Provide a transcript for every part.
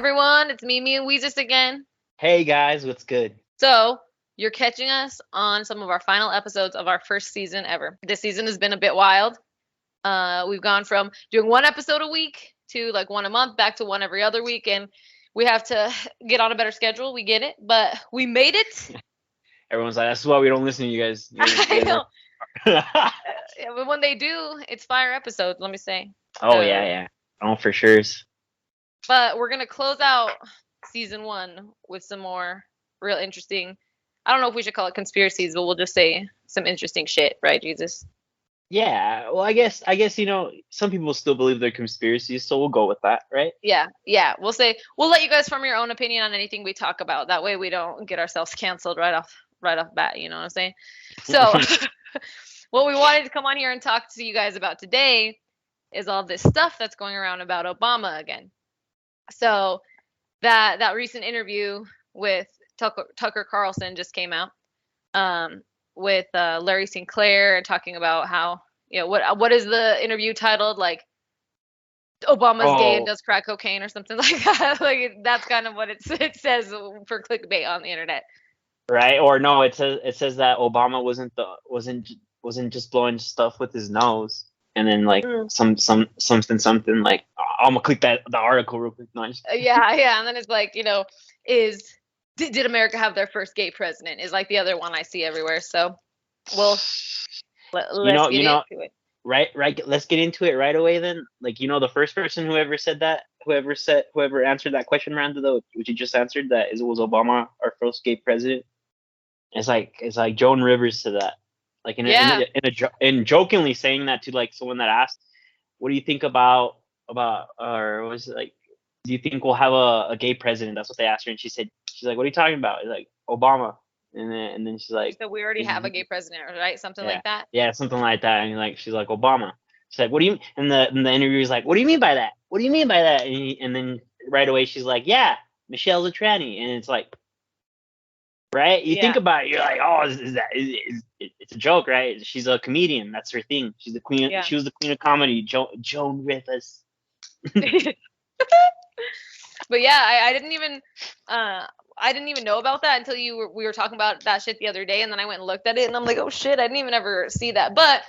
everyone, it's me and Weezus again. Hey guys, what's good? So, you're catching us on some of our final episodes of our first season ever. This season has been a bit wild. We've gone from doing one episode a week to like one a month, back to one every other week, and we have to get on a better schedule. We get it, but we made it. Everyone's like, that's why we don't listen to you guys. I know. Yeah, but when they do, it's fire episodes, let me say. Oh yeah. Oh, for sure. But we're gonna close out season one with some more real interesting. I don't know if we should call it conspiracies, but we'll just say some interesting shit, right, Jesus? Yeah. Well, I guess some people still believe they're conspiracies, so we'll go with that, right? Yeah. We'll let you guys form your own opinion on anything we talk about. That way we don't get ourselves canceled right off bat. You know what I'm saying? So, what we wanted to come on here and talk to you guys about today is all this stuff that's going around about Obama again. So that recent interview with Tucker Carlson just came out with Larry Sinclair and talking about how, what is the interview titled, like Obama's gay and does crack cocaine or something like that. Like that's kind of what it says for clickbait on the internet. Right? Or no, it says that Obama wasn't just blowing stuff with his nose. And then like something like I'm gonna click the article real quick. Nice. Yeah, and then it's like, did America have their first gay president? Is like the other one I see everywhere. So, well, let's get into it. Right. Let's get into it right away then. Like, the first person whoever answered that question, Miranda, though, which you just answered, that it was Obama, our first gay president. It's like Joan Rivers to that. Like in jokingly saying that to like someone that asked, what do you think about or was it like, do you think we'll have a gay president? That's what they asked her, and she's like, what are you talking about? It's like Obama, and then she's like, so we already have a gay president, right? Something like that. Yeah, something like that. And she's like, Obama. She's like, what do you? And the interviewer's like, what do you mean by that? What do you mean by that? And then right away she's like, yeah, Michelle's a tranny, and it's like. Right? You think about it, you're like, oh, it's a joke, right? She's a comedian. That's her thing. She's the queen. She was the queen of comedy. Joan Rivers. But yeah, I didn't even know about that until we were talking about that shit the other day, and then I went and looked at it, and I'm like, oh shit, I didn't even ever see that. But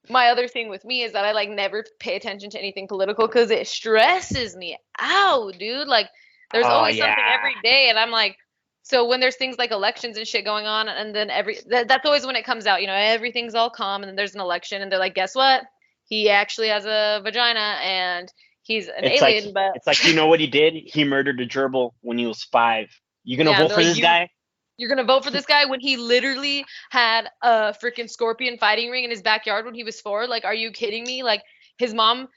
my other thing with me is that I like never pay attention to anything political because it stresses me out, dude. Like there's always something every day, and I'm like. So when there's things like elections and shit going on, and then that's always when it comes out, everything's all calm, and then there's an election, and they're like, guess what? He actually has a vagina, and he's an alien. But it's like, you know what he did? He murdered a gerbil when he was 5. You gonna vote for this guy? You're gonna vote for this guy when he literally had a freaking scorpion fighting ring in his backyard when he was 4? Like, are you kidding me? Like. His mom's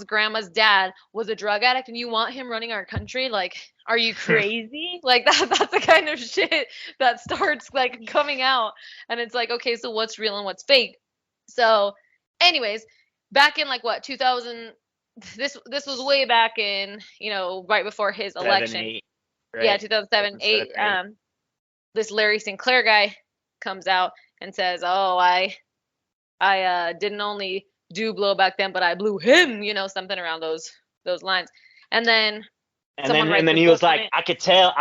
grandma's dad was a drug addict, and you want him running our country? Like, are you crazy? Like that's the kind of shit that starts like coming out, and it's like, okay, so what's real and what's fake? So, anyways, back in like what 2000, this was way back in right before his election. 8, right? Yeah, 2007, 8. This Larry Sinclair guy comes out and says, "Oh, I didn't only." Do blow back then, but I blew him, something around those lines. And then he was like, I could tell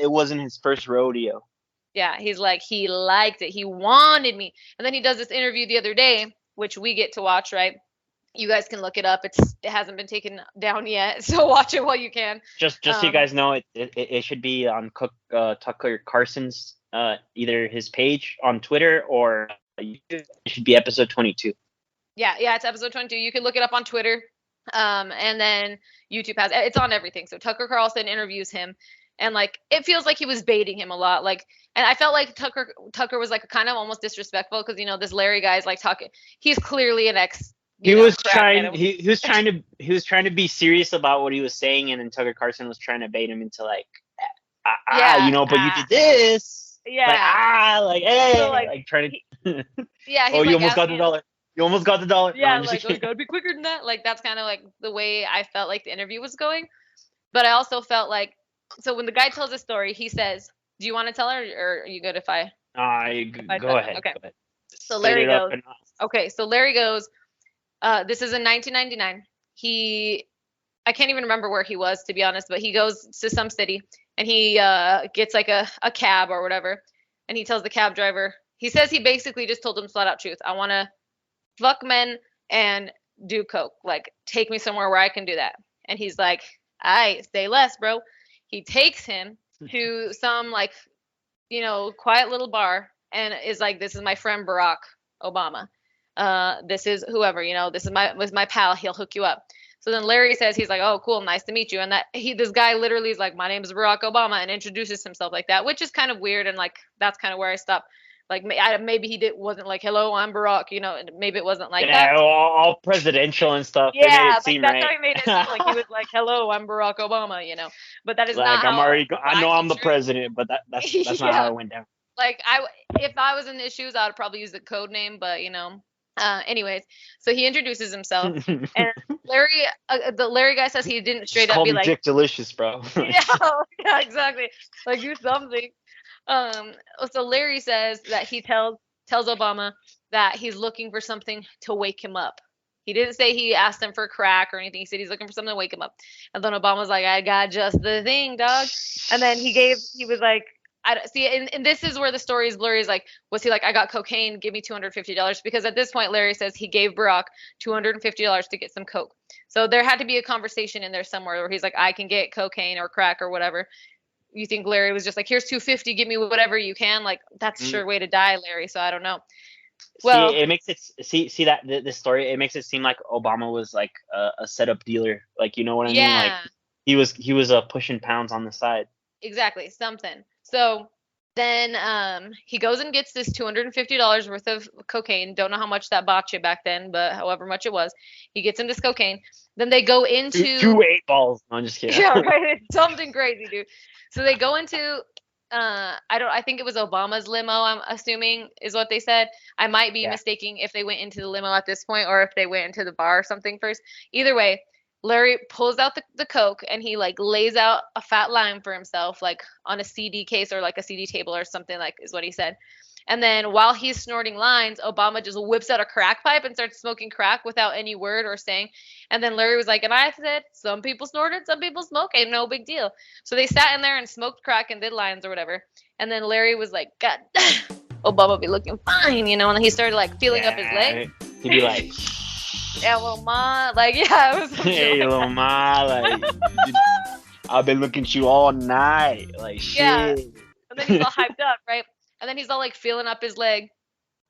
it wasn't his first rodeo. Yeah, he's like, he liked it. He wanted me. And then he does this interview the other day, which we get to watch, right? You guys can look it up. It hasn't been taken down yet, so watch it while you can. Just so you guys know, it should be on Tucker Carlson's either his page on Twitter or YouTube. It should be episode 22. Yeah, it's episode 22. You can look it up on Twitter, and then YouTube it's on everything. So Tucker Carlson interviews him, and like it feels like he was baiting him a lot. Like, and I felt like Tucker was like kind of almost disrespectful because this Larry guy's like talking. He's clearly an ex. He was trying to be serious about what he was saying, and then Tucker Carlson was trying to bait him into like, but you did this. Yeah. Trying to. Yeah. Oh, you almost got the dollar. You almost got the dollar. Yeah, like, oh, gotta be quicker than that. Like, that's kind of like the way I felt like the interview was going. But I also felt like, so when the guy tells a story, he says, do you want to tell her, or are you good if I? Go ahead. Okay. Go ahead. So Larry goes, this is in 1999. He I can't even remember where he was, to be honest, but he goes to some city and he gets like a cab or whatever. And he tells the cab driver, he says he basically just told him flat out truth. I want to fuck men and do coke. Like, take me somewhere where I can do that. And he's like, I say less, bro. He takes him to some like, quiet little bar and is like, this is my friend Barack Obama. This is whoever, this is my pal. He'll hook you up. So then Larry says, he's like, oh, cool, nice to meet you. And this guy literally is like, my name is Barack Obama, and introduces himself like that, which is kind of weird. And like, that's kind of where I stopped. Like, maybe wasn't like, hello, I'm Barack, maybe it wasn't like that. Yeah, all presidential and stuff. Yeah, They made it like seem that's right. how he made it seem like he was like, hello, I'm Barack Obama, But that is Like, not I'm how already. I know I'm the true. president, but that's not Yeah. how it went down. Like, if I was in his shoes, I would probably use the code name, but anyways, so he introduces himself, and the Larry guy says he didn't straight Just up call be me like, Dick Delicious, bro. yeah, exactly, like do something. So Larry says that he tells Obama that he's looking for something to wake him up. He didn't say he asked him for crack or anything. He said he's looking for something to wake him up. And then Obama's like, I got just the thing, dog. And then he was like, I don't see, and this is where the story is blurry. Is like, was he like, I got cocaine, give me $250? Because at this point, Larry says he gave Barack $250 to get some coke. So there had to be a conversation in there somewhere where he's like, I can get cocaine or crack or whatever. You think Larry was just like, here's $250, give me whatever you can? Like, that's a sure way to die, Larry. So I don't know. Well, see, it makes it see that this story. It makes it seem like Obama was like a setup dealer. Like, you know what I mean? Like, he was pushing pounds on the side. Exactly, something. So then he goes and gets this $250 worth of cocaine. Don't know how much that bought you back then, but however much it was, he gets him this cocaine. Then they go into two 8-balls. No, I'm just kidding. Yeah, right. It's something crazy, dude. So they go into I think it was Obama's limo, I'm assuming is what they said. I might be mistaking if they went into the limo at this point or if they went into the bar or something first. Either way, Larry pulls out the coke and he like lays out a fat lime for himself, like on a CD case or like a CD table or something, like is what he said. And then while he's snorting lines, Obama just whips out a crack pipe and starts smoking crack without any word or saying. And then Larry was like, and I said, some people snorted, some people smoke, ain't no big deal. So they sat in there and smoked crack and did lines or whatever. And then Larry was like, God, Obama be looking fine, and he started like feeling up his leg. He'd be like, yeah, little ma, like, yeah, it was hey, like little ma, like, I've been looking at you all night, like, shit. Yeah. And then he's all hyped up, right? And then he's all like feeling up his leg.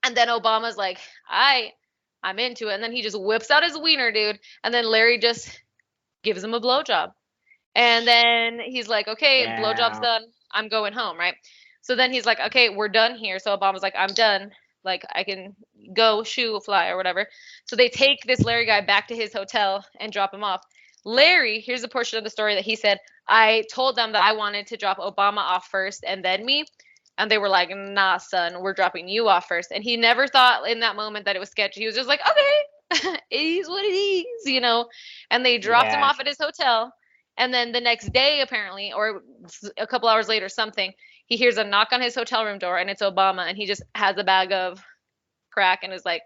And then Obama's like, I'm into it. And then he just whips out his wiener, dude. And then Larry just gives him a blowjob. And then he's like, okay, blowjob's done. I'm going home, right? So then he's like, okay, we're done here. So Obama's like, I'm done. Like, I can go fly or whatever. So they take this Larry guy back to his hotel and drop him off. Larry, here's a portion of the story that he said, I told them that I wanted to drop Obama off first and then me. And they were like, nah, son, we're dropping you off first. And he never thought in that moment that it was sketchy. He was just like, okay, it is what it is, And they dropped him off at his hotel. And then the next day, apparently, or a couple hours later, something, he hears a knock on his hotel room door, and it's Obama. And he just has a bag of crack and is like,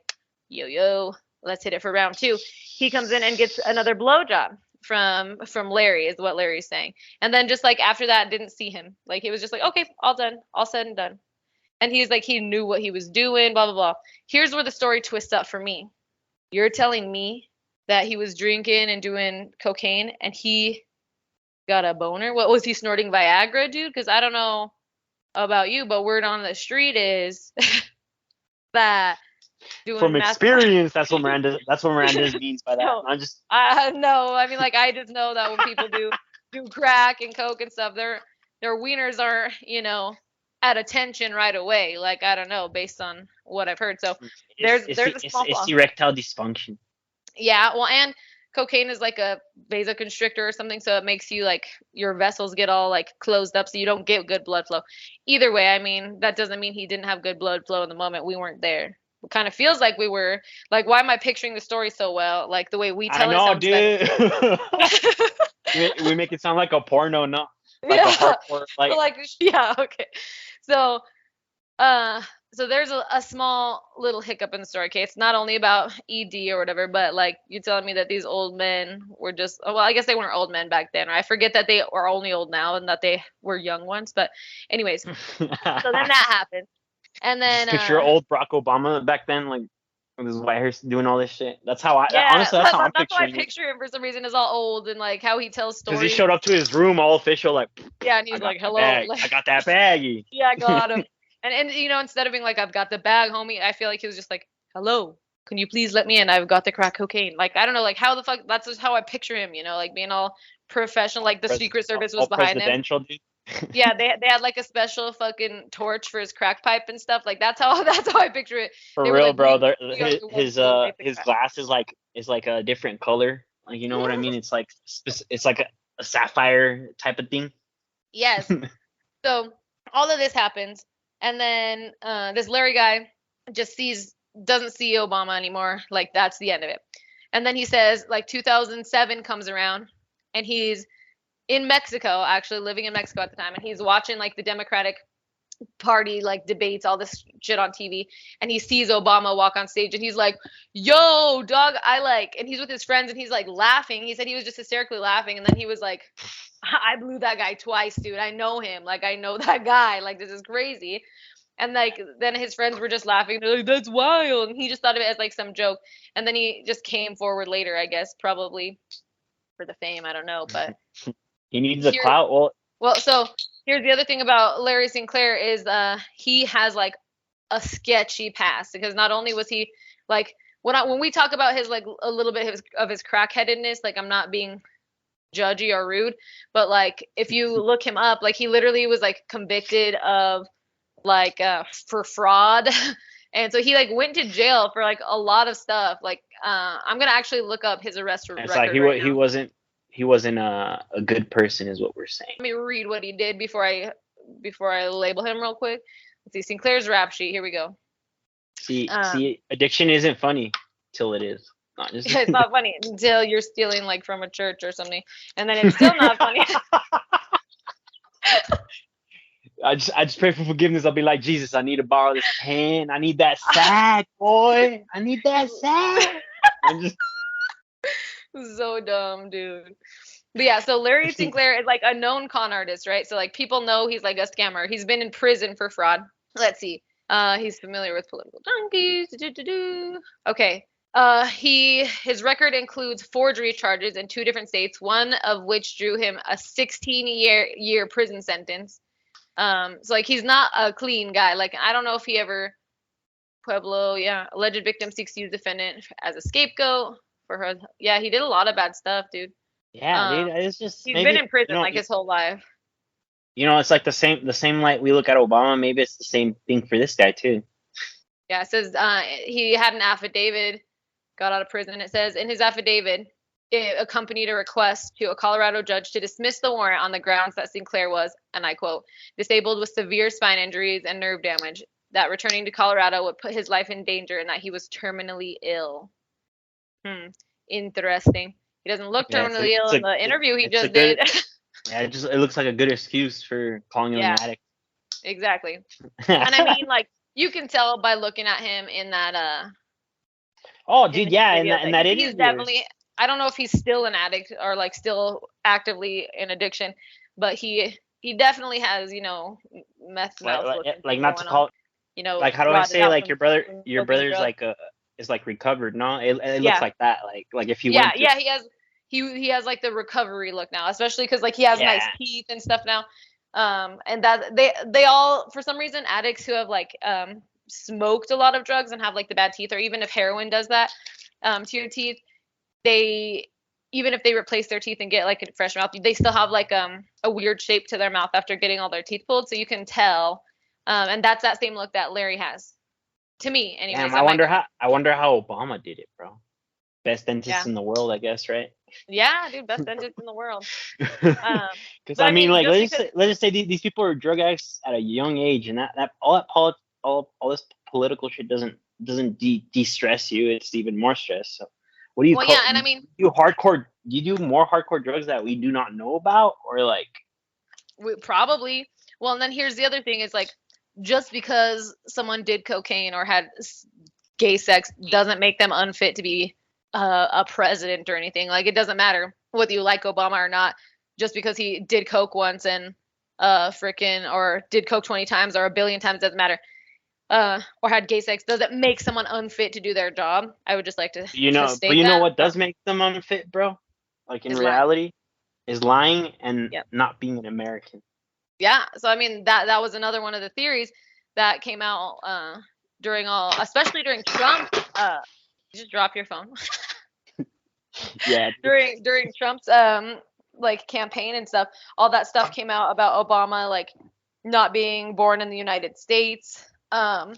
yo, let's hit it for round 2. He comes in and gets another blowjob from Larry, is what Larry's saying. And then just like after that, didn't see him. Like, he was just like, okay, all done, all said and done. And he's like, he knew what he was doing, blah, blah, blah. Here's where the story twists up for me. You're telling me that he was drinking and doing cocaine and he got a boner? What was he snorting, Viagra, dude? Because I don't know about you, but word on the street is that doing from experience, that's what Miranda means by that. No, no, I mean, like, I just know that when people do crack and coke and stuff, their wieners are, at attention right away. Like, I don't know, based on what I've heard. So there's a small flaw. It's erectile dysfunction. Yeah, well, and cocaine is like a vasoconstrictor or something, so it makes you like your vessels get all like closed up, so you don't get good blood flow. Either way, I mean, that doesn't mean he didn't have good blood flow in the moment. We weren't there. It kind of feels like we were. Like, why am I picturing the story so well? Like the way we tell it. I know, dude. We make it sound like a porno, no? Like a hardcore, like yeah, okay. So so there's a small little hiccup in the story. Okay, it's not only about ED or whatever, but like you're telling me that these old men were just, well, I guess they weren't old men back then. Right? I forget that they are only old now and that they were young ones. But anyways, so then that happened, and then Because you're old Barack Obama back then, like with his white hair doing all this shit. That's how I yeah, honestly. That's how I'm that's how I picturing it. picture him for some reason is all old and like how he tells Because he stories. showed up to his room all official, like, Yeah, and I he's got like, that "Hello," bag. like, I got that baggie. yeah, I got him. And you know, instead of being like, "I've got the bag, homie," I feel like he was just like, "Hello, can you please let me in? I've got the crack cocaine." Like I don't know, like how the fuck. That's just how I picture him. You know, like being all professional, like the Secret Service was All behind him. presidential, dude. Yeah, they had like a special fucking torch for his crack pipe and stuff. Like that's how I picture it. For They were real, like, bro. we are the ones His who will make the his crack. glass is like a different color. Like you know what I mean? It's like it's like a sapphire type of thing. Yes. So all of this happens, and then this Larry guy just doesn't see Obama anymore. Like that's the end of it. And then he says, like 2007 comes around, and he's in Mexico, actually living in Mexico at the time, and he's watching like the Democratic Party like debates, all this shit on TV, and he sees Obama walk on stage, and he's like, "Yo, dog, I like," and he's with his friends, and he's like laughing. He said he was just hysterically laughing, and then he was like, "I blew that guy twice, dude. I know him. Like I know that guy. Like this is crazy." And like then his friends were just laughing. They're like, "That's wild," and he just thought of it as like some joke. And then he just came forward later, I guess, probably for the fame. I don't know, but He needs the here, clout. well, so here's the other thing about Larry Sinclair is he has like a sketchy past because not only was he like when we talk about his like a little bit of his crackheadedness, like I'm not being judgy or rude, but like if you look him up, like he literally was like convicted of like for fraud. And so he like went to jail for like a lot of stuff. Like I'm gonna actually look up his arrest It's record like right now. he wasn't a good person, is what we're saying. Let me read what he did before I label him real quick. Let's see, Sinclair's rap sheet. Here we go. See, addiction isn't funny till it is. Not just It's not funny until you're stealing like from a church or something, and then it's still not funny. I just pray for forgiveness. I'll be like, Jesus, I need to borrow this pen. I need that sack, boy. I need that sack. I'm just So dumb, dude. But yeah, so Larry Sinclair is like a known con artist, right? So like people know he's like a scammer. He's been in prison for fraud. Let's see. He's familiar with political junkies. Okay. His record includes forgery charges in 2 different states, one of which drew him a 16-year prison sentence. So like he's not a clean guy. Like I don't know if he ever Pueblo, yeah, alleged victim seeks to use defendant as a scapegoat for her. Yeah, he did a lot of bad stuff, dude. yeah, dude. It's just He's maybe been in prison like his whole life. it's like the same light we look at Obama. Maybe it's the same thing for this guy too. Yeah, it says he had an affidavit, got out of prison. It says in his affidavit, it accompanied a request to a Colorado judge to dismiss the warrant on the grounds that Sinclair was, and I quote, disabled with severe spine injuries and nerve damage, that returning to Colorado would put his life in danger, and that he was terminally ill. Interesting. He doesn't look terminally ill in the interview he just did. Yeah, it looks like a good excuse for calling him an addict. Exactly. And I mean, like, you can tell by looking at him in that oh, dude, yeah, in that interview. He's definitely, I don't know if he's still an addict or like still actively in addiction, but he definitely has, meth mouth. Like not to call, like how do I say, like your brother's like is like recovered, no? It looks like that, like if he went to, he has like the recovery look now, especially because like he has nice teeth and stuff now. And that they all, for some reason, addicts who have like smoked a lot of drugs and have like the bad teeth, or even if heroin does that to your teeth, even if they replace their teeth and get like a fresh mouth, they still have like a weird shape to their mouth after getting all their teeth pulled, so you can tell. And that's that same look that Larry has, to me anyways. I wonder how Obama did it, bro. Best dentist in the world, I guess, right? Yeah, dude, best dentist in the world. Because I mean, like, let's just say these people are drug addicts at a young age, and that all this political shit doesn't de-stress you. It's even more stress. So, what do you? Well, yeah, and I mean, do you do more hardcore drugs that we do not know about, or like? Probably. Well, and then here's the other thing: is like just because someone did cocaine or had gay sex doesn't make them unfit to be a president or anything. Like, it doesn't matter whether you like Obama or not. Just because he did coke once and freaking or did coke 20 times or a billion times, doesn't matter. Or had gay sex doesn't make someone unfit to do their job. I would just like to But state you know that. what does make them unfit, bro? Like in Is lying. reality, is lying and Yep. not being an American. Yeah. So I mean that was another one of the theories that came out especially during Trump. Just drop your phone. Yeah. during Trump's like campaign and stuff. All that stuff came out about Obama like not being born in the United States. And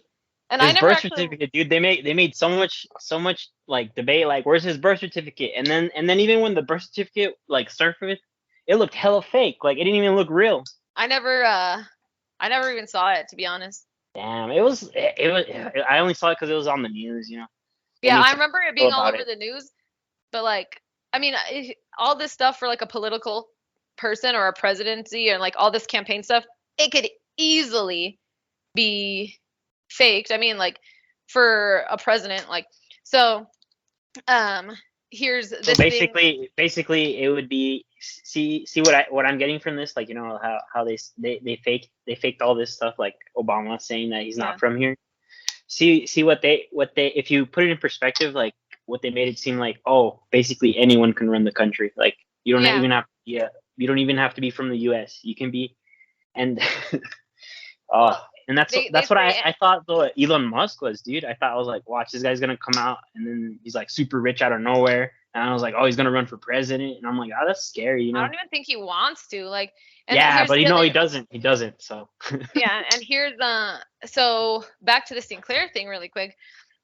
His I never birth actually. certificate, dude. They made so much like debate. Like, where's his birth certificate? And then even when the birth certificate like surfaced, it looked hella fake. Like, it didn't even look real. I never even saw it, to be honest. Damn, it was. I only saw it because it was on the news. You know. They Yeah, made I some remember it deal being all about over it. the news, but like, I mean, all this stuff for like a political person or a presidency and like all this campaign stuff, it could easily be faked. I mean, like for a president, like so. Here's So this thing. basically, it would be see what I'm getting from this. Like, you know how they faked all this stuff, like Obama saying that he's Yeah. not from here. See what they if you put it in perspective, like what they made it seem like. Oh, basically anyone can run the country. Like, you don't Yeah. even have you don't even have to be from the U.S. You can be, and Well, and that's they what say I thought though Elon Musk was, dude. I thought, I was like, watch, this guy's gonna come out and then he's like super rich out of nowhere, and I was like, oh, he's gonna run for president, and I'm like, oh, that's scary, you I know? don't even think he wants to. Like, and Yeah, here's but the no, other. he doesn't. He doesn't. So Yeah, and here's so back to the Sinclair thing really quick.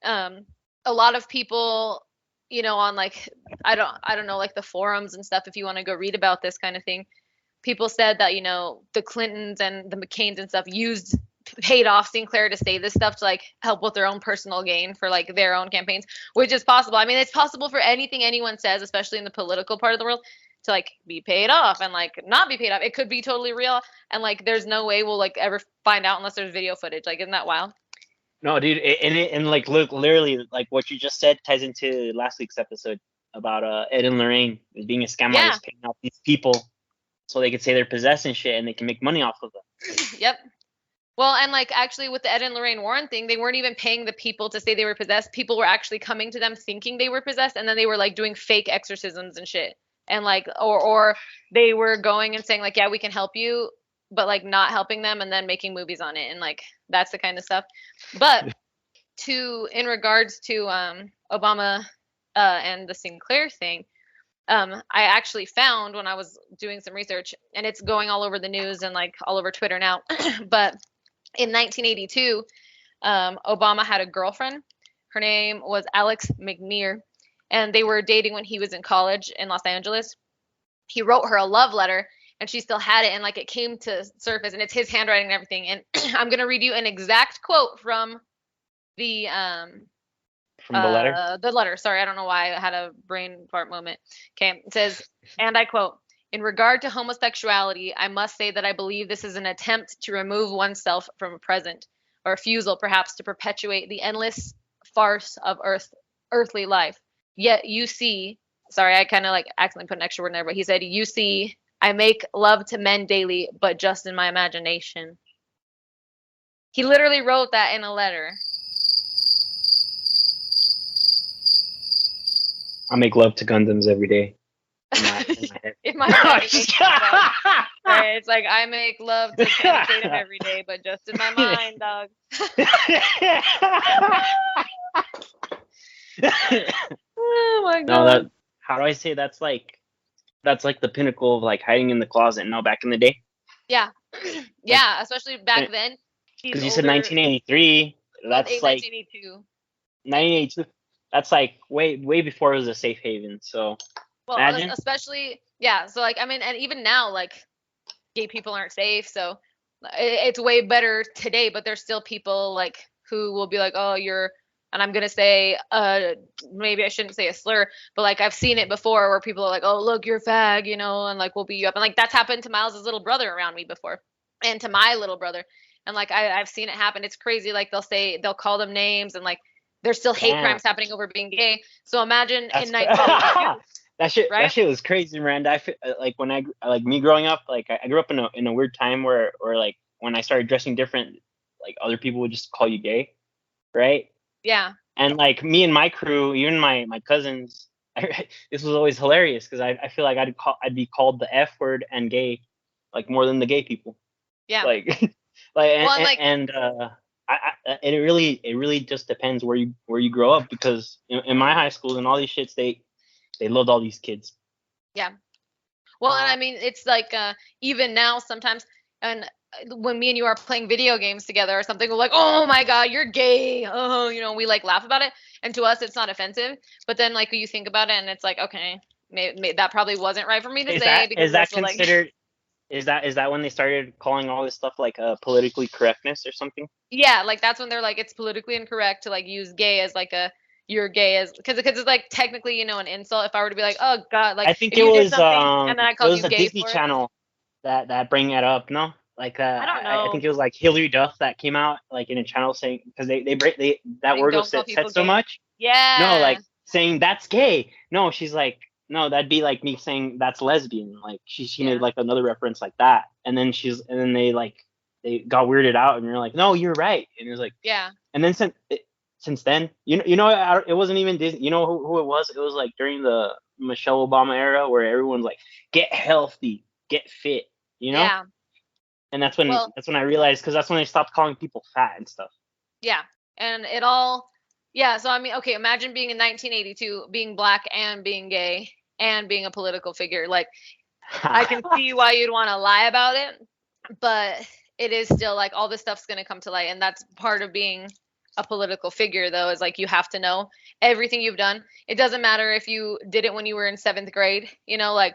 A lot of people, on like I don't know, like the forums and stuff, if you want to go read about this kind of thing, people said that, the Clintons and the McCains and stuff paid off Sinclair to say this stuff to like help with their own personal gain for like their own campaigns, which is possible. I mean, it's possible for anything anyone says, especially in the political part of the world, to like be paid off and like not be paid off. It could be totally real, and like there's no way we'll like ever find out unless there's video footage. Like, isn't that wild? no, dude, and like, look, literally, like what you just said ties into last week's episode about Ed and Lorraine being a scam Yeah. artist, paying off these people so they could say they're possessing shit and they can make money off of them. Yep. Well, and like actually with the Ed and Lorraine Warren thing, they weren't even paying the people to say they were possessed. People were actually coming to them thinking they were possessed, and then they were like doing fake exorcisms and shit. And like or they were going and saying like, yeah, we can help you, but like not helping them and then making movies on it, and like that's the kind of stuff. But in regards to Obama and the Sinclair thing, I actually found when I was doing some research, and it's going all over the news and like all over Twitter now, but in 1982, Obama had a girlfriend. Her name was Alex McNear, and they were dating when he was in college in Los Angeles. He wrote her a love letter, and she still had it, and like it came to surface, and it's his handwriting and everything. And I'm gonna read you an exact quote from the letter. The letter. Sorry, I don't know why I had a brain fart moment. Okay, it says, and I quote, "In regard to homosexuality, I must say that I believe this is an attempt to remove oneself from a present, a refusal perhaps to perpetuate the endless farce of earthly life. Yet you see," sorry, I kind of like accidentally put an extra word in there, but he said, "You see, I make love to men daily, but just in my imagination." He literally wrote that in a letter. I make love to Gundams every day. In my head. In my imagination, right? It's like, I make love to Channing Tatum every day, but just in my mind, dog. Oh my god. No, how do I say, that's like the pinnacle of like hiding in the closet. No, back in the day. Yeah. Yeah, especially back then. Because you said 1983. That's like 1982. 1982. That's like way before it was a safe haven. So Well, imagine. especially, yeah. So like, I mean, and even now, like, gay people aren't safe. So it's way better today. But there's still people like who will be like, oh, you're, and I'm gonna say, maybe I shouldn't say a slur, but like I've seen it before where people are like, oh, look, you're a fag, and like we'll beat you up, and like that's happened to Miles's little brother around me before, and to my little brother. And like I've seen it happen. It's crazy. Like they'll call them names, and like there's still hate Damn. crimes happening over being gay. So imagine That's in 1982, that right? shit was crazy, Miranda. I feel, like when like me growing up, like I grew up in a weird time where like when I started dressing different, like other people would just call you gay, right? Yeah. And like me and my crew, even my cousins, this was always hilarious because I feel like I'd be called the F word and gay, like more than the gay people. Yeah. Like like Well, and like, it really just depends where you grow up because in my high school and all these shits they loved all these kids. yeah. Well, and I mean, it's like even now sometimes, and when me and you are playing video games together or something, we're like, "Oh my God, you're gay!" Oh, we like laugh about it, and to us, it's not offensive. But then, like, you think about it, and it's like, okay, that probably wasn't right for me to Is say that because we're still like, considered? Is that when they started calling all this stuff like politically correctness or something? yeah, like that's when they're like, it's politically incorrect to like use gay as like a you're gay as because it's like technically an insult. If I were to be like, oh God, like I think if you did something and then I it called was you a gay Disney for it, Channel that bring that up. No, like I don't I know. think it was like Hillary Duff that came out like in a channel saying because they that Saying word was don't call said people so gay. much. No, Yeah. like saying that's gay. No, she's like no, that'd be like me saying that's lesbian. Like she made Yeah. like another reference like that, and then they got weirded out and you're like no, you're right, and it was like Yeah. and then since then it wasn't even Disney. You know who it was? It was like during the Michelle Obama era where everyone's like get healthy, get fit, you know? Yeah. And Well, that's when I realized because that's when they stopped calling people fat and stuff. yeah. And it all, yeah. So, I mean, okay, imagine being in 1982, being black and being gay and being a political figure. Like, I can see why you'd want to lie about it, but it is still like all this stuff's going to come to light. And that's part of being a political figure, though, is like you have to know everything you've done. It doesn't matter if you did it when you were in seventh grade, like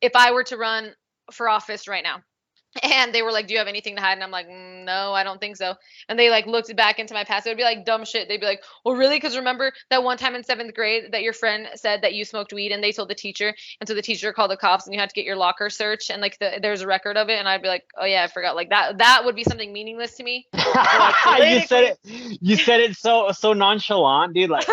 if I were to run for office right now, and they were like, "Do you have anything to hide?" And I'm like, "No, I don't think so." And they like looked back into my past. It would be like dumb shit. They'd be like, "Well, really? Because remember that one time in seventh grade that your friend said that you smoked weed, and they told the teacher, and so the teacher called the cops, and you had to get your locker searched, and like there's a record of it." And I'd be like, "Oh yeah, I forgot." Like that would be something meaningless to me. But like politically, You said it so nonchalant, dude. Like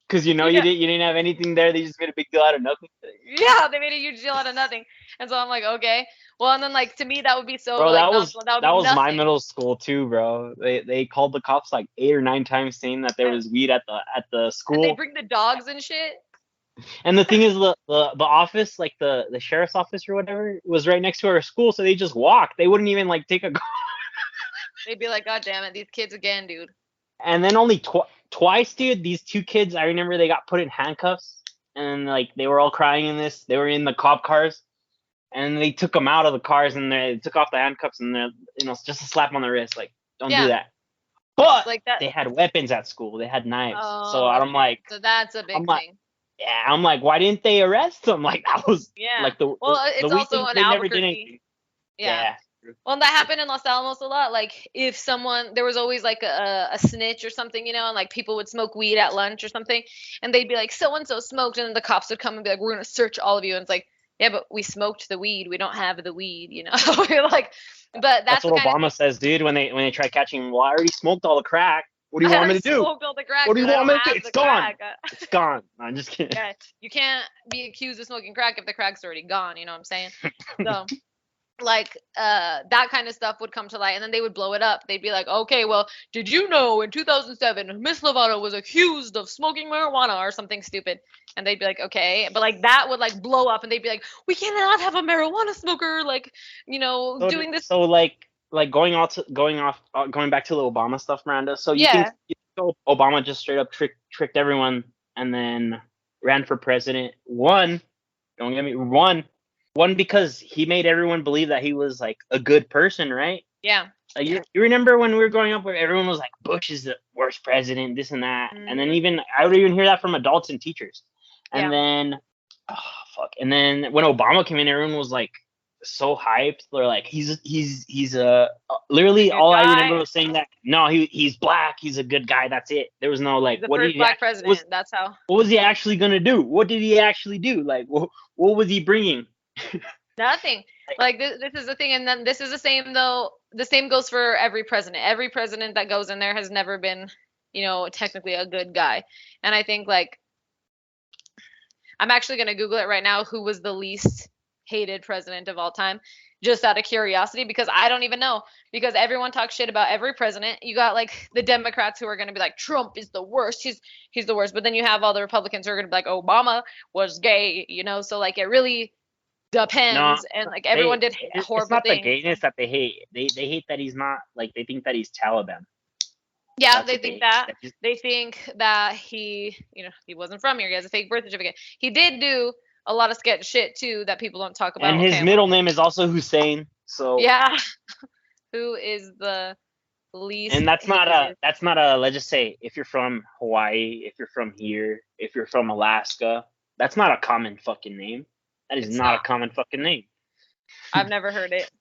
because yeah, you didn't have anything there. They just made a big deal out of nothing. yeah, they made a huge deal out of nothing. And so I'm like, okay, well, and then like to me that would be so Bro, like nonchalant. That would that be was my nothing. middle school too, bro. They called the cops like 8 or 9 times saying that there was weed at the And they school. bring the dogs and shit. And the thing is, the office, like the sheriff's office or whatever, was right next to our school, so they just walked. They wouldn't even like take a. They'd be like, God damn it, these kids again, dude. And then only twice, dude. These two kids, I remember they got put in handcuffs, and like they were all crying in this. They were in the cop cars, and they took them out of the cars, and they took off the handcuffs, and they're just a slap on the wrist, like don't do Yeah, that. But like that. they had weapons at school. They had knives. So Oh, I'm okay. like, So that's a I'm big like, thing. yeah, I'm like, why didn't they arrest them? Like that was Yeah. like the Well, the it's weed also thing. in They never did Albuquerque. anything. Yeah. Yeah. Well, and that happened in Los Alamos a lot. Like, if someone, there was always like a snitch or something, and like people would smoke weed at lunch or something, and they'd be like, so and so smoked, and then the cops would come and be like, we're going to search all of you. And it's like, yeah, but we smoked the weed. We don't have the weed. You're like, but That's that's the what kind of Obama thing. said, dude. When they try catching him, well, I already smoked all the crack. What do you I want me already to do? smoked all the crack, What do you dude. I want don't me to do? have It's the gone. crack. It's gone. No, I'm just kidding. Yeah, you can't be accused of smoking crack if the crack's already gone. You know what I'm saying? So, like that kind of stuff would come to light, and then they would blow it up. They'd be like, okay, well, did you know in 2007 Miss Lovato was accused of smoking marijuana or something stupid? And they'd be like, okay, but like that would like blow up, and they'd be like, we cannot have a marijuana smoker like doing this. So like going back to the Obama stuff, Miranda. So Yeah, you think Obama just straight up tricked everyone and then ran for president? Don't get me one because he made everyone believe that he was like a good person, right? yeah. Like you remember when we were growing up where everyone was like Bush is the worst president, this and that, and then Hmm. even I would even hear that from adults and teachers, and Yeah. then oh fuck, and then when Obama came in, everyone was like so hyped. They're like he's He's a literally good all I remember guy. was saying that no he's black, he's a good guy, that's it. There was no He's like the first black president. That's how. what was he actually gonna do? What did he actually do? Like what was he bringing? Nothing. Like this is the thing, and then this is the same though. The same goes for every president. Every president that goes in there has never been, technically a good guy. And I think like I'm actually gonna Google it right now. Who was the least hated president of all time? Just out of curiosity, because I don't even know. Because everyone talks shit about every president. You got like the Democrats who are gonna be like, Trump is the worst. He's the worst. But then you have all the Republicans who are gonna be like, Obama was gay. So like it really No, depends, and like everyone did it's horrible not the things. gayness that they hate. They hate that he's not like they think that he's Taliban. Yeah, That's they what think they that. that he's- They think that he wasn't from here. He has a fake birth certificate. He did do a lot of sketch shit too that people don't talk about. and his Okay, middle name is also Hussein. So yeah. Who is the least and that's not hated? a let's just say if you're from Hawaii, if you're from here, if you're from Alaska, that's not a common fucking name. That is It's not a not. common fucking name. I've never heard it.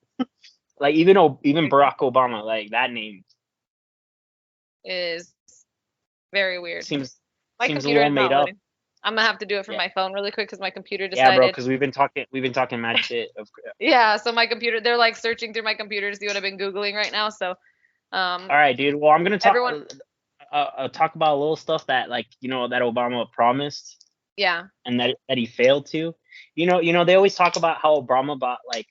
Like even Barack Obama, like that name Is very weird. seems My seems a computer little is made not up. loading. I'm gonna have to do it from Yeah, my phone really quick because my computer yeah, bro. decided. Because we've been talking mad shit. Yeah, so my computer, they're like searching through my computer to see what I've been Googling right now. So, All right, dude. Well, I'm gonna everyone, talk about a little stuff that that Obama promised yeah, and that he failed to. They always talk about how Obama bought like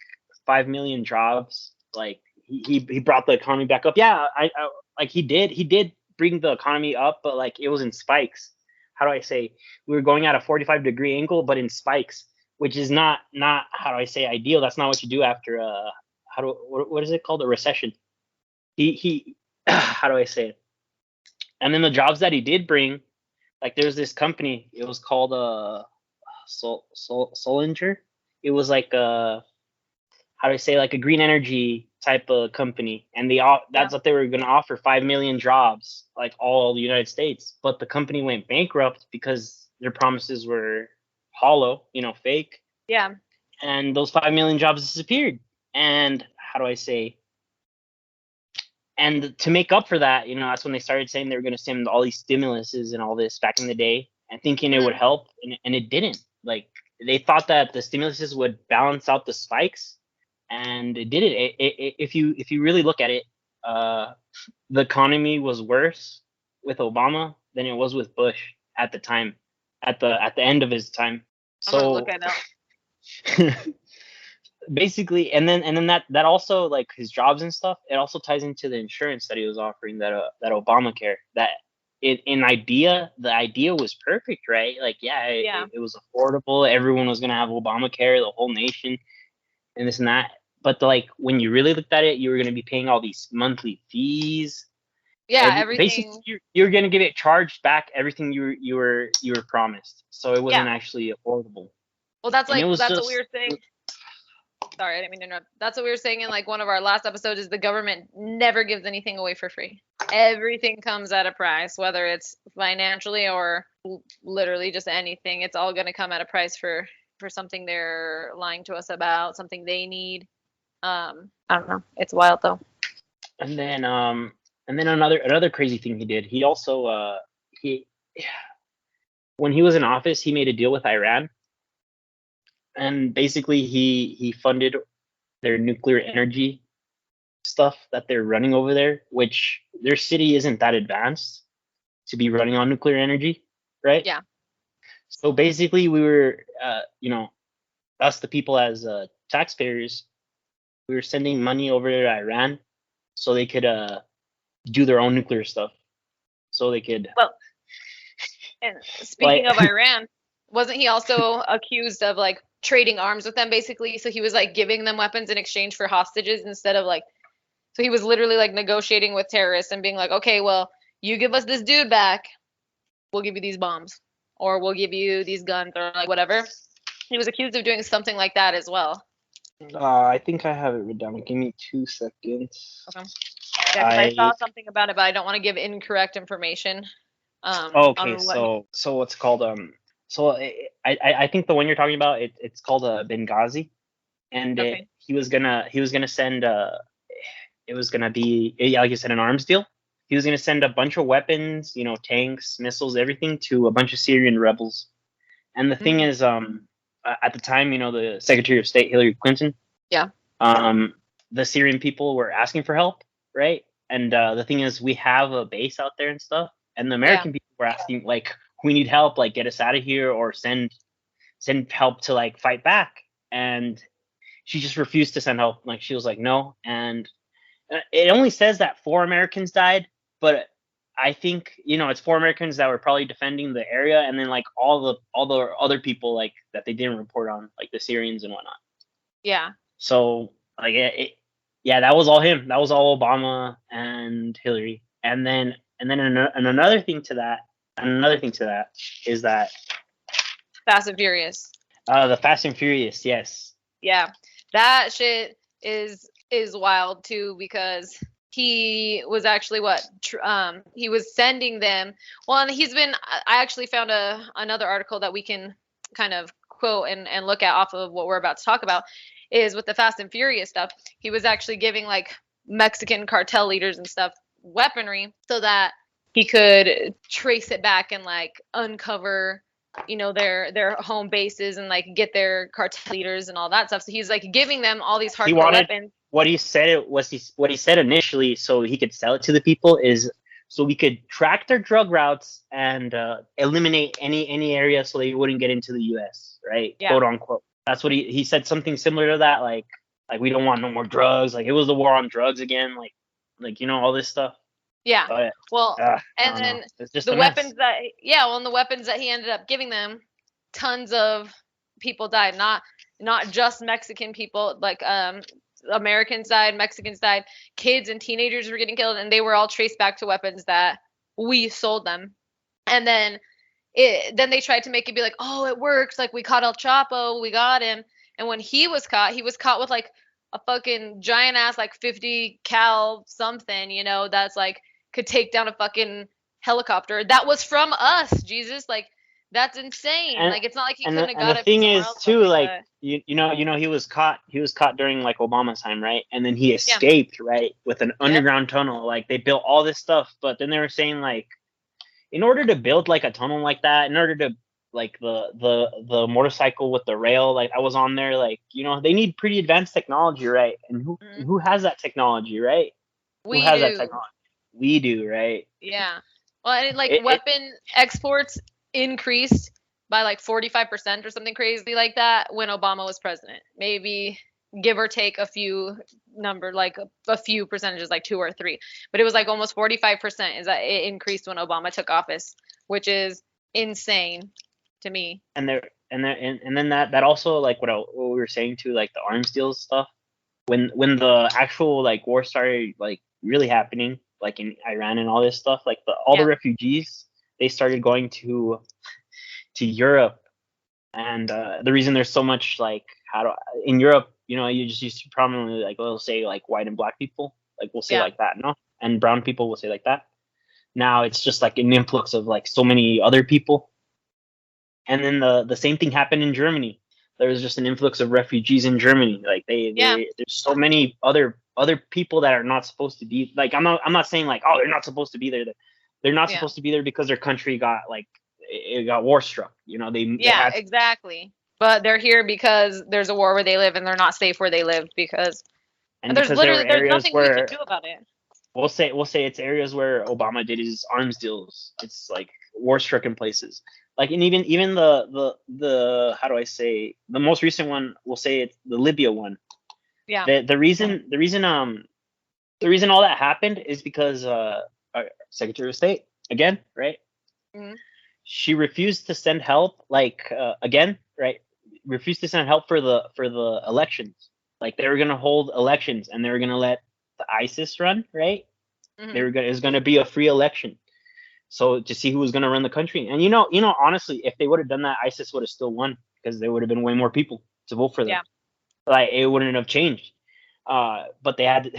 5 million jobs. Like he brought the economy back up. Yeah, I like he did bring the economy up, but like it was in spikes. How do I say? We were going at a 45-degree angle, but in spikes, which is not how do I say ideal. That's not what you do after what is it called, a recession. He how do I say it? And then the jobs that he did bring, like there's this company, it was called Solinger. It was like how do I say, like a green energy type of company, and yeah, that's what they were going to offer, 5 million jobs, like all the United States. But the company went bankrupt because their promises were hollow, fake, yeah, and those 5 million jobs disappeared. And how do I say? And to make up for that, that's when they started saying they were going to send all these stimuluses and all this back in the day, and thinking it would mhm, help, and it didn't. Like they thought that the stimuluses would balance out the spikes, and it didn't. If you really look at it, the economy was worse with Obama than it was with Bush at the time, at the end of his time. I'm gonna look So it up. basically, and then that also, like his jobs and stuff, it also ties into the insurance that he was offering, that Obamacare, that the idea was perfect, right? Like yeah, Yeah, it was affordable, everyone was going to have Obamacare, the whole nation, and this and that. But like when you really looked at it, you were going to be paying all these monthly fees. yeah, Basically everything. you're going to get it charged back, everything you were promised, so it Yeah. wasn't actually affordable. Well, that's And it like was that's what we just were saying. Sorry, I didn't mean to interrupt. That's what we were saying in like one of our last episodes. Is the government never gives anything away for free. Everything comes at a price, whether it's financially or literally just anything. It's all gonna come at a price for something they're lying to us about, something they need. I don't know. It's wild though. And then another crazy thing he did. He also he when he was in office, he made a deal with Iran, and basically he funded their nuclear energy stuff that they're running over there, which their city isn't that advanced to be running on nuclear energy, right? Yeah. So basically, we were, us the people as taxpayers, we were sending money over to Iran so they could do their own nuclear stuff, so they could Well, and speaking like of Iran, wasn't he also accused of like trading arms with them basically? So he was like giving them weapons in exchange for hostages instead of like, so he was literally like negotiating with terrorists and being like, okay, well, you give us this dude back, we'll give you these bombs, or we'll give you these guns, or like whatever. He was accused of doing something like that as well. I think I have it written down. Give me 2 seconds. Okay. Yeah, because I saw something about it, but I don't want to give incorrect information. Okay, On what he. so what's called so I think the one you're talking about, it's called Benghazi, and Okay. he was gonna send it was gonna be, yeah, like you said, an arms deal. He was gonna send a bunch of weapons, tanks, missiles, everything to a bunch of Syrian rebels. And the thing Mm. is, at the time, the Secretary of State Hillary Clinton. Yeah. The Syrian people were asking for help, right? And the thing is, we have a base out there and stuff, and the American people were asking like, we need help, like get us out of here or send help to like fight back. And she just refused to send help. Like she was like, no. And it only says that 4 Americans died, but I think it's 4 Americans that were probably defending the area, and then like all the other people like that they didn't report on, like the Syrians and whatnot. Yeah. So like that was all him. That was all Obama and Hillary. And then another thing to that is that Fast and Furious. The Fast and Furious, yes. Yeah, that shit is wild too, because he was actually he was sending them. Well, and I actually found another article that we can kind of quote and look at off of what we're about to talk about, is with the Fast and Furious stuff. He was actually giving like Mexican cartel leaders and stuff weaponry so that he could trace it back and like uncover their home bases and like get their cartel leaders and all that stuff. So he's like giving them all these hardcore weapons. What he said initially, so he could sell it to the people, is so we could track their drug routes and eliminate any area so they wouldn't get into the U.S. Right? Yeah. Quote unquote. That's what he said, something similar to that, like we don't want no more drugs. Like it was the war on drugs again. Like all this stuff. Yeah. Well, and then the weapons and the weapons that he ended up giving them, tons of people died. Not just Mexican people, like Americans died, Mexicans died, kids and teenagers were getting killed, and they were all traced back to weapons that we sold them. And then they tried to make it be like, oh, it works. Like we caught El Chapo, we got him. And when he was caught with like a fucking giant ass like 50 cal something, that's like could take down a fucking helicopter. That was from us, Jesus. Like that's insane. And, like it's not like he couldn't have got it. The thing is too, like he was caught during like Obama's time, right? And then he escaped, right, with an underground tunnel. Like they built all this stuff, but then they were saying like, in order to build like a tunnel like that, in order to like the motorcycle with the rail, like I was on there, like they need pretty advanced technology, right? And who has that technology, right? We do. That technology? We do, right? Yeah. Well, and weapon exports increased by like 45% or something crazy like that when Obama was president. Maybe give or take a few number, like a few percentages, like 2 or 3, but it was like almost 45% is that it increased when Obama took office, which is insane to me. And then that also, like what we were saying too, like the arms deals stuff, when the actual like war started like really happening, like in Iran and all this stuff, like the refugees, they started going to Europe. And the reason there's so much like in Europe, you just used to prominently like we'll say like white and black people, like we'll say like that, no, and brown people will say like that. Now it's just like an influx of like so many other people. And then the same thing happened in Germany. There was just an influx of refugees in Germany. Like there's so many other people that are not supposed to be. Like I'm not saying like, oh, they're not supposed to be there. They're not supposed to be there because their country got like it got war struck. Exactly. But they're here because there's a war where they live, and they're not safe where they live because there's nothing we can do about it. We'll say it's areas where Obama did his arms deals. It's like war-stricken places. Like, and even the how do I say, the most recent one, we'll say it's the Libya one. Yeah. The reason all that happened is because our Secretary of State again, right? Mm-hmm. She refused to send help, like again, right? Refused to send help for the elections. Like they were gonna hold elections and they were gonna let the ISIS run, right? Mm-hmm. It was gonna be a free election. So to see who was gonna run the country. And honestly, if they would have done that, ISIS would have still won because there would have been way more people to vote for them. Yeah. Like it wouldn't have changed. But they had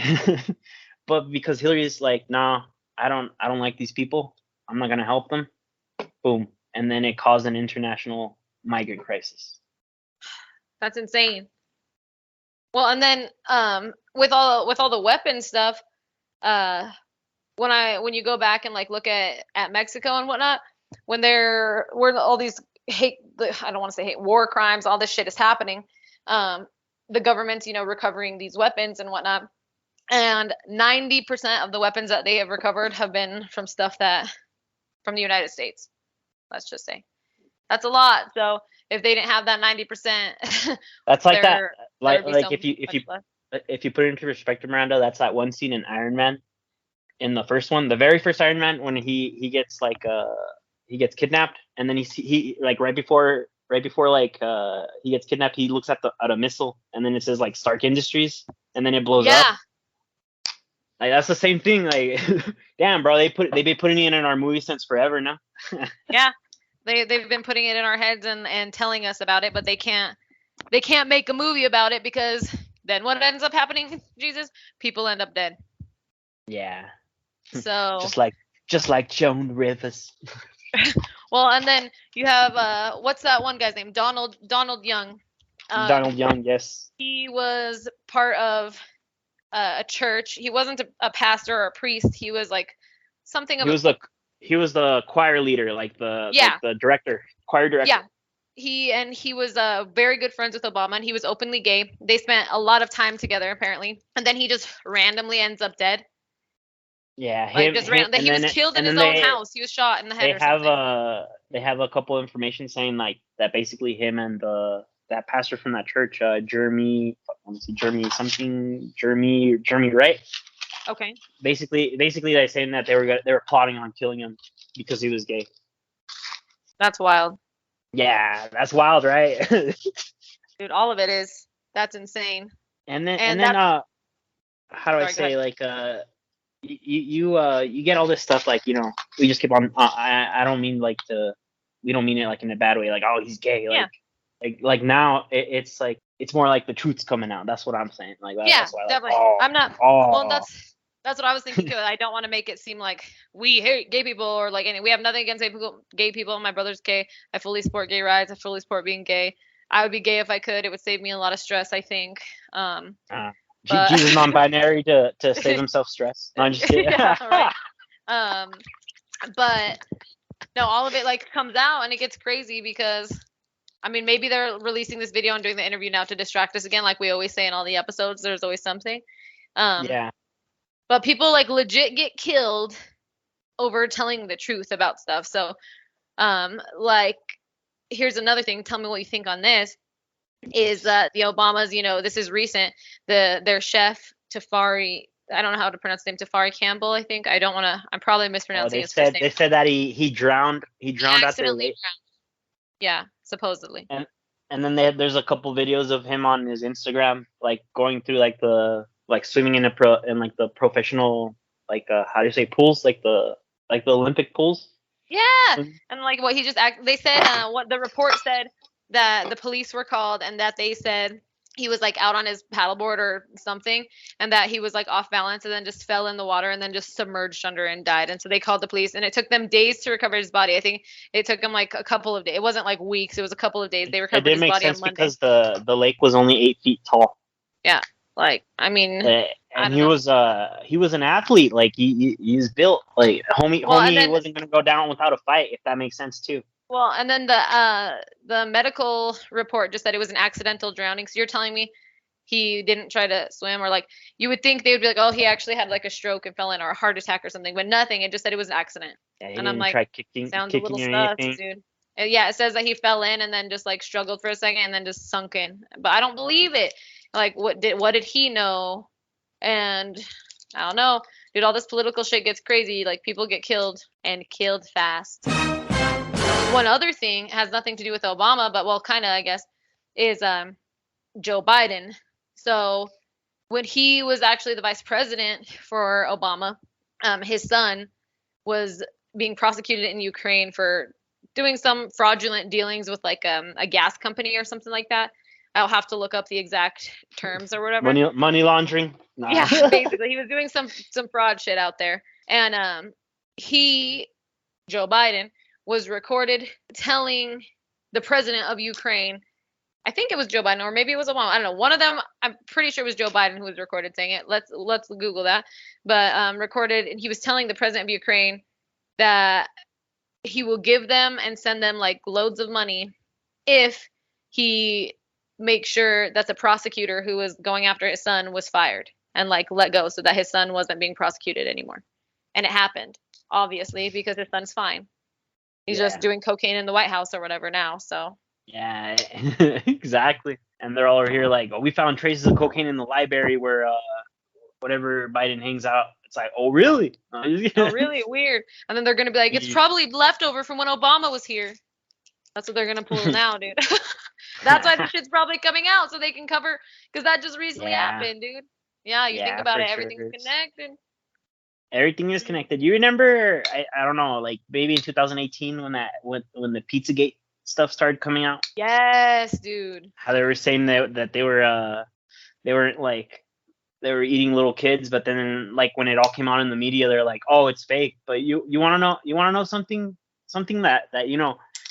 but because Hillary's like, nah, I don't like these people. I'm not gonna help them. Boom. And then it caused an international migrant crisis. That's insane. Well, and then with all the weapon stuff, when you go back and like look at Mexico and whatnot, when there were all these I don't want to say hate, war crimes, all this shit is happening. The government's, recovering these weapons and whatnot. And 90% of the weapons that they have recovered have been from stuff from the United States. Let's just say. That's a lot. So if they didn't have that 90%, That's like that. there Like would be like so much less. if you put it into perspective, Miranda, that's that one scene in Iron Man, in the first one, the very first Iron Man, when he gets like he gets kidnapped, and then he like right before like he gets kidnapped, he looks at a missile, and then it says like Stark Industries, and then it blows up. Yeah. Like that's the same thing. Like, damn, bro, they've been putting it in our movie since forever now. Yeah. They've been putting it in our heads and telling us about it, but they can't make a movie about it, because then what ends up happening, Jesus? People end up dead. Yeah. So just like Joan Rivers. well, and then you have what's that one guy's name? Donald Young. Donald Young, yes. He was part of a church. He wasn't a pastor or a priest. He was like something of he was the choir leader, like the director, choir director. Yeah. He was very good friends with Obama, and he was openly gay. They spent a lot of time together apparently, and then he just randomly ends up dead. Yeah, he was killed in his own house. He was shot in the head. They have a couple of information saying like that basically him and that pastor from that church, Jeremy Wright. Okay. Basically they're saying that they were plotting on killing him because he was gay. That's wild. Yeah, that's wild, right? Dude, all of it is. That's insane. And then how do I say, like you get all this stuff, like, we just keep on I don't mean like we don't mean it like in a bad way, like, oh, he's gay, like, yeah. like now it's like it's more like the truth's coming out. That's what I'm saying. Like that's why, definitely. Like, I'm not. Well, that's what I was thinking too. I don't want to make it seem like we hate gay people, or like we have nothing against gay people. My brother's gay. I fully support gay rights. I fully support being gay. I would be gay if I could. It would save me a lot of stress, I think. Jesus non-binary to save himself stress. No, I'm just kidding. Yeah, right. But no, all of it like comes out, and it gets crazy because, I mean, maybe they're releasing this video and doing the interview now to distract us again, like we always say in all the episodes. There's always something. Yeah. But people like legit get killed over telling the truth about stuff. So, like, here's another thing. Tell me what you think on this. Is that the Obamas? This is recent. Their chef Tafari. I don't know how to pronounce his name. Tafari Campbell, I think. I don't want to. I'm probably mispronouncing his first name. They said that he drowned. He drowned at their lake. Yeah, supposedly. And then there's a couple videos of him on his Instagram, like going through like swimming in the professional, like how do you say, pools, like the Olympic pools. Yeah, and like what he just they said what the report said, that the police were called, and that they said he was like out on his paddleboard or something, and that he was like off balance and then just fell in the water and then just submerged under and died. And so they called the police, and it took them days to recover his body. I think it took them like a couple of days. It wasn't like weeks. It was a couple of days. They recovered his body on Monday. Because the lake was only 8 feet tall. Yeah, like, I mean, and he was an athlete. Like he's built like homie wasn't gonna go down without a fight, if that makes sense too. Well, and then the medical report just said it was an accidental drowning. So you're telling me he didn't try to swim, or like you would think they would be like, oh, he actually had like a stroke and fell in, or a heart attack or something, but nothing. It just said it was an accident. Yeah, and I'm like, sounds a little sus, dude. Yeah, it says that he fell in and then just like struggled for a second and then just sunk in. But I don't believe it. Like, what did he know? And I don't know, dude. All this political shit gets crazy. Like, people get killed, and killed fast. One other thing has nothing to do with Obama, but well, kind of, I guess, is Joe Biden. So when he was actually the vice president for Obama, his son was being prosecuted in Ukraine for doing some fraudulent dealings with like a gas company or something like that. I'll have to look up the exact terms or whatever. Money laundering. Nah. Yeah, basically, he was doing some fraud shit out there, and Joe Biden, was recorded telling the president of Ukraine. I think it was Joe Biden, or maybe it was Obama. I don't know. One of them, I'm pretty sure it was Joe Biden who was recorded saying it. Let's Google that. But recorded, and he was telling the president of Ukraine that he will give them and send them like loads of money if he makes sure that the prosecutor who was going after his son was fired and like let go so that his son wasn't being prosecuted anymore. And it happened, obviously, because his son's fine. He's just Yeah. doing cocaine in the White House or whatever now. So Yeah. Exactly. And they're all over here like, oh, we found traces of cocaine in the library where whatever Biden hangs out. It's like, oh, really? oh, really weird. And then they're gonna be like, it's probably leftover from when Obama was here. That's what they're gonna pull now, dude. That's why this shit's probably coming out so they can cover, because that just recently Yeah. happened, dude. Yeah, you think Yeah, about for it, sure. everything's connected. Everything is connected. You remember? I don't know, like maybe in 2018 when the Pizzagate stuff started coming out. Yes, dude. How they were saying that they weren't like they were eating little kids, but then like when it all came out in the media, they're like, oh, it's fake. But you want to know something that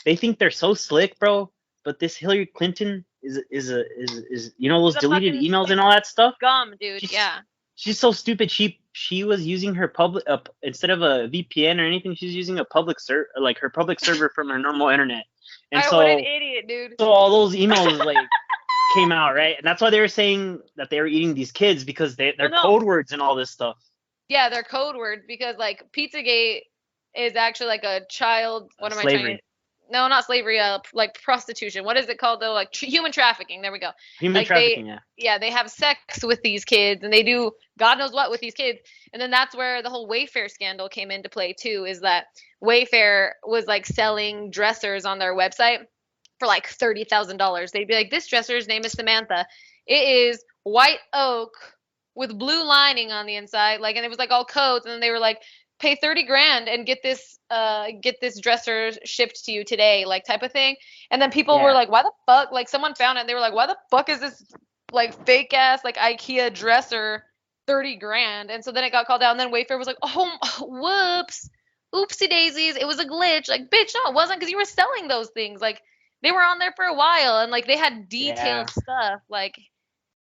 they think they're so slick, bro. But this Hillary Clinton is those He's a deleted fucking emails and all that stuff. scum, dude. She's Yeah. she's so stupid. She was using her public instead of a VPN or anything. She's using a public like her public server from her normal internet. And What an so idiot, dude. all those emails like came out, right? And that's why they were saying that they were eating these kids because they're Well, no. code words and all this stuff. Yeah, they're code words because like Pizzagate is actually like a child. What am I Slavery. trying to? No, not slavery. Like prostitution. What is it called though? Like human trafficking. There we go. Human Like trafficking, they, yeah. yeah, they have sex with these kids and they do God knows what with these kids. And then that's where the whole Wayfair scandal came into play too. Is that Wayfair was like selling dressers on their website for like $30,000. They'd be like, this dresser's name is Samantha. It is white oak with blue lining on the inside, like, and it was like all codes, and then they were like, pay 30 grand and get this dresser shipped to you today, like type of thing. And then people were Yeah. like, why the fuck? Like someone found it and they were like, why the fuck is this like fake ass like IKEA dresser 30 grand? And so then it got called out, and then Wayfair was like, oh, whoops, oopsie daisies, it was a glitch. Like, bitch, no, it wasn't, because you were selling those things. Like, they were on there for a while and like they had detailed stuff. Like,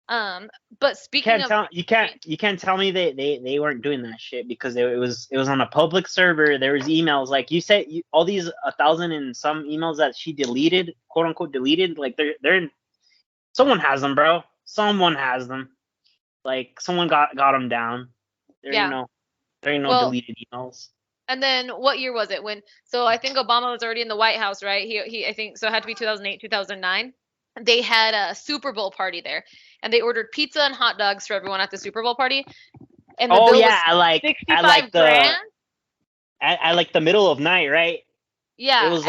but speaking of, you can't tell me they weren't doing that shit because it was on a public server. There was emails like you said, all these 1,000 and some emails that she deleted, quote unquote deleted. Like they're in, someone has them, bro. Someone has them. Like someone got them down. There ain't no deleted emails. And then what year was it when? So I think Obama was already in the White House, right? He I think so. It had to be 2008, 2009. They had a Super Bowl party there, and they ordered pizza and hot dogs for everyone at the Super Bowl party. And the bill was I like 65 grand. I like the middle of night, right? Yeah, it was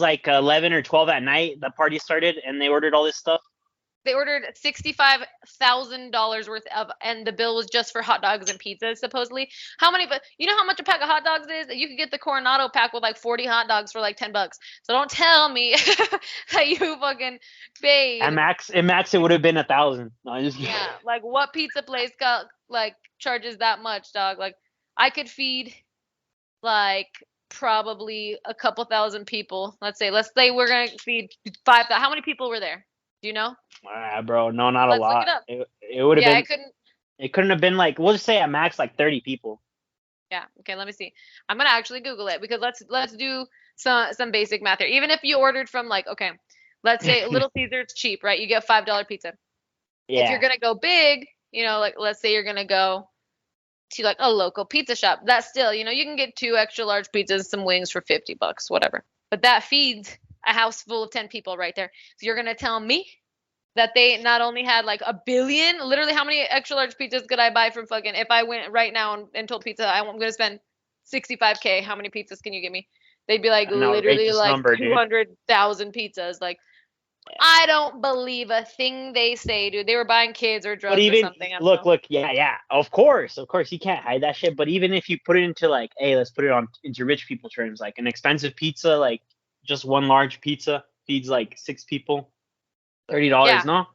like 11 or 12 at night. The party started, and they ordered all this stuff. They ordered $65,000 worth of, and the bill was just for hot dogs and pizzas, supposedly. How many? But you know how much a pack of hot dogs is? You could get the Coronado pack with like 40 hot dogs for like $10. So don't tell me that you fucking paid. At max, it would have been 1,000. No, yeah, like what pizza place got like charges that much, dog? Like I could feed like probably a couple thousand people. Let's say we're gonna feed 5,000. How many people were there? Do you know? Bro, no, not Let's a lot. Look it up. It would have been. It couldn't have been like, we'll just say at max like 30 people. Yeah. Okay. Let me see. I'm gonna actually Google it because let's do some basic math here. Even if you ordered from like, okay, let's say Little Caesar's cheap, right? You get $5 pizza. Yeah. If you're gonna go big, like let's say you're gonna go to like a local pizza shop, that's still, you can get 2 extra large pizzas, some wings for $50, whatever. But that feeds a house full of 10 people right there. So you're gonna tell me that they not only had like a billion, literally how many extra large pizzas could I buy from fucking, if I went right now and told pizza I'm going to spend $65K, how many pizzas can you give me? They'd be like literally like number, 200,000 pizzas. Like, I don't believe a thing they say, dude. They were buying kids or drugs or something. Look, yeah, of course, you can't hide that shit. But even if you put it into like, hey, let's put it into rich people terms, like an expensive pizza, like just one large pizza feeds like 6 people. $30, no?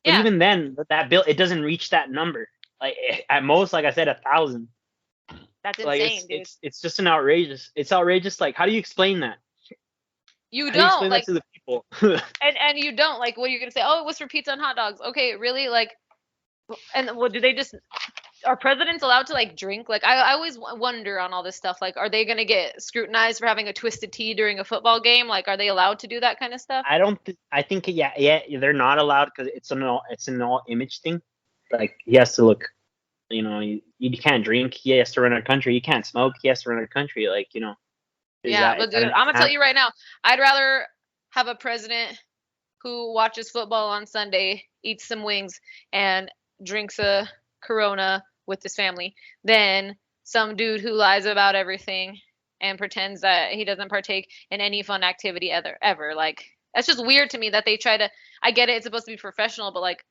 But even then, that bill, it doesn't reach that number. Like at most, like I said, 1,000. That's like, insane, dude. It's just outrageous. It's outrageous. Like, how do you explain that? You how don't do you explain like that to the people. and you don't like. What are you gonna say? Oh, it was for pizza and hot dogs. Okay, really? Like, and well, do they just are presidents allowed to like drink? Like I always wonder on all this stuff. Like, are they gonna get scrutinized for having a twisted tea during a football game? Like, are they allowed to do that kind of stuff? I don't. I think yeah, they're not allowed because it's an all image thing. Like he has to look. You can't drink. He has to run our country. You can't smoke. He has to run our country. Like is Yeah, that but is that dude, an I'm gonna tell example? you right now, I'd rather have a president who watches football on Sunday, eats some wings, and drinks a Corona with his family than some dude who lies about everything and pretends that he doesn't partake in any fun activity ever. Like that's just weird to me that they try to. I get it; it's supposed to be professional, but like,